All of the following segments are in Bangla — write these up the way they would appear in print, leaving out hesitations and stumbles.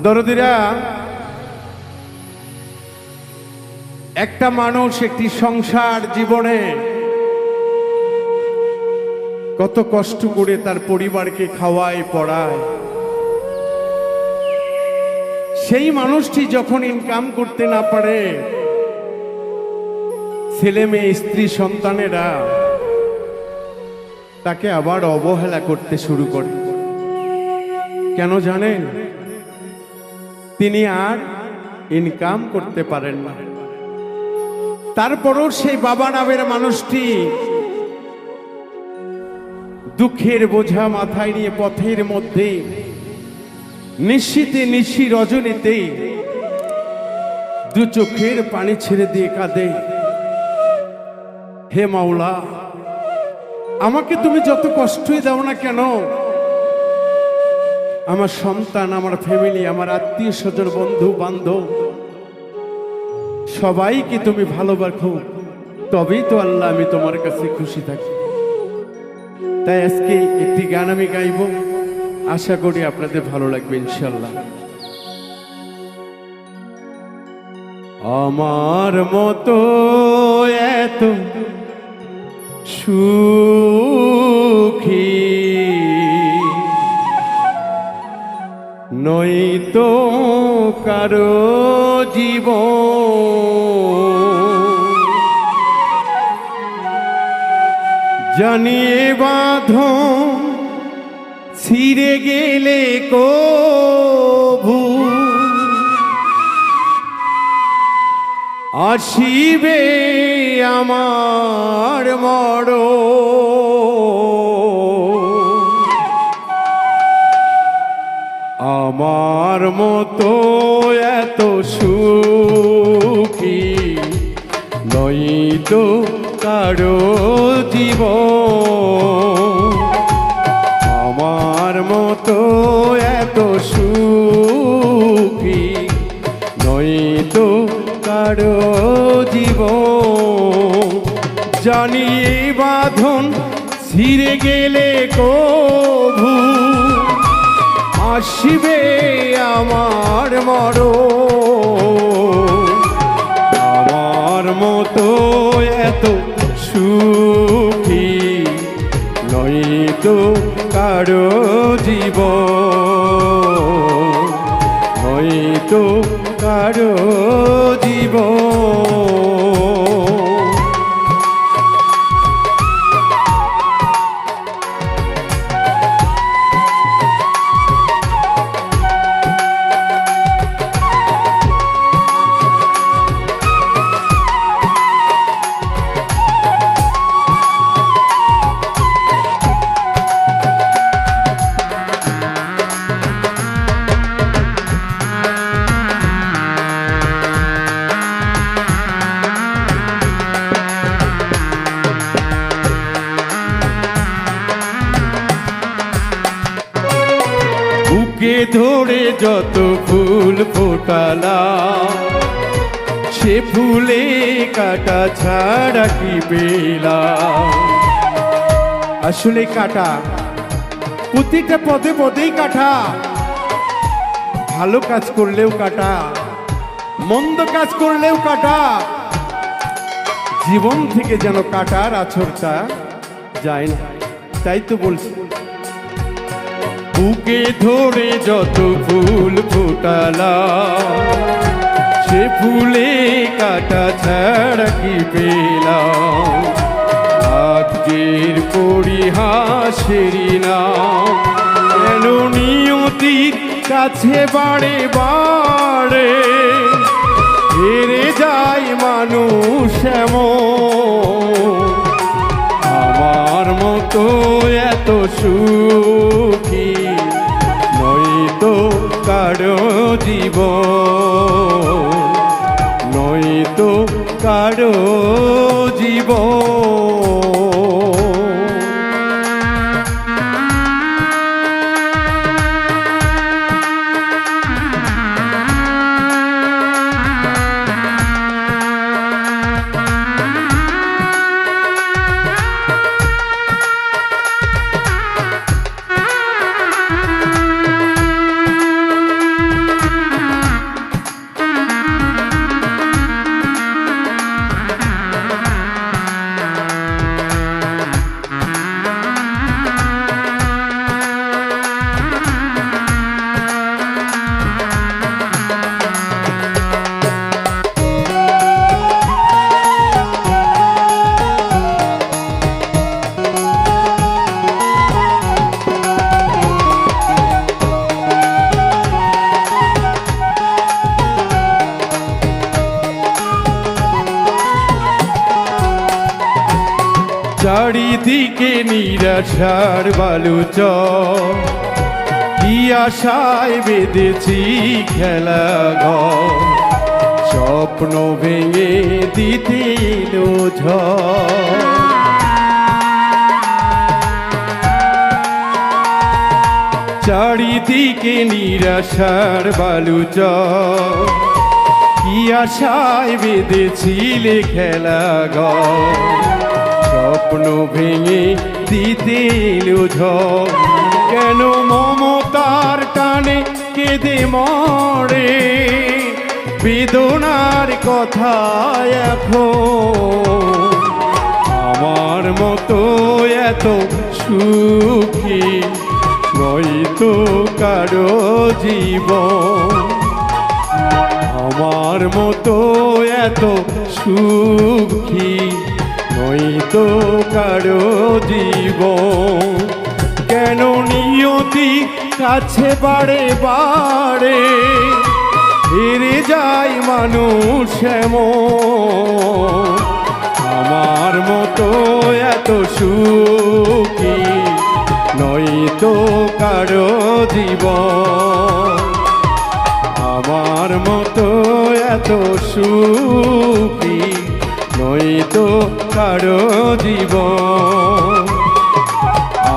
দরদিরা, একটা মানুষ একটি সংসার জীবনে কত কষ্ট করে তার পরিবারকে খাওয়ায় পড়ায়, সেই মানুষটি যখন ইনকাম করতে না পারে, ছেলে মেয়ে স্ত্রী সন্তানেরা তাকে আবার অবহেলা করতে শুরু করে। কেন জানেন? তিনি আর ইনকাম করতে পারেন না। তারপরও সেই বাবা নামের মানুষটি দুঃখের বোঝা মাথায় নিয়ে পথের মধ্যে নিশীতে নিশি রজনীতে দু চোখের পানি ছেড়ে দিয়ে কাঁদে, হে মাওলা, আমাকে তুমি যত কষ্টই দাও না কেন, আমার সন্তান, আমার ফ্যামিলি, আমার আত্মীয় স্বজন, বন্ধু বান্ধব সবাইকে তুমি ভালোবাসো, তবেই তো আল্লাহ আমি তোমার কাছে খুশি থাকি। তাই আজকে একটি গান আমি গাইব, আশা করি আপনাদের ভালো লাগবে ইনশাল্লাহ। আমার মতো এত সুখী নয়তো কারো জীবন, জানিয়ে বাঁধন ছিঁড়ে গেলে কভু আসিবে আমার মরণ। আমার মতো এত সুখী নয়তো কারো জীবন, আমার মতো এত সুখী নয়তো কারো জীবন, জানিয়ে বাঁধন ছিঁড়ে গেলে কভু আসিবে আমার মরণ। আমার মতো এত সুখী নয়তো কারো জীবন, নয়তো কারো জীবন। বুকে ধরে যত ফুল ফোটালাম, সে ফুলে কাটা ছাড়া কি পেলাম? আসলে কাটা, প্রতিটা পদে পদেই কাটা। ভালো কাজ করলেও কাটা, মন্দ কাজ করলেও কাটা। জীবন থেকে যেন কাটার আছরটা যায় না। তাই তো বলছি, বুকে ধরে যত ফুল ফোটালাম, সে ফুলে কাটা ছাড়া কি পেলাম? ভাগ্যের পরিহাসেরই নাম কেন নিয়তির কাছে বাড়ে বাড়ে হেরে যায় মানুষ এমন। আমার মতো এত সুখী নয়তো কারো জীবন, নয়তো কারো জীবন। চারিদিকে নিরাশার বালুচ, কি আশায় বেঁধেছি খেলা ঘর, স্বপ্ন ভেঙে দিতে এলো ঝড়। চারিদিকে নিরাশার বালুচ, কি আশায় বেঁধেছিলে খেলা ঘর, স্বপ্ন ভেঙে দিতে এলো ঝড়। কেন মমতার টানে কেঁদে মরে, বেদনার কথা এখন আমার মতো এত সুখী নয়তো কারো জীবন, আমার মতো এত সুখী নয়তো কারো জীবন। কেন নিয়তি কাছে বারে বারে হেরে যায় মানুষ এমন, আমার মতো এত সুখী নয়তো কারো জীবন, আমার মতো এত সুখী নয়তো কারো জীবন,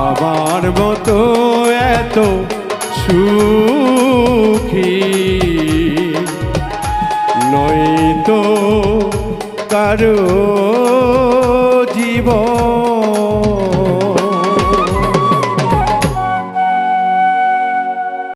আমার মতো এত সুখী নয়তো কারো জীবন।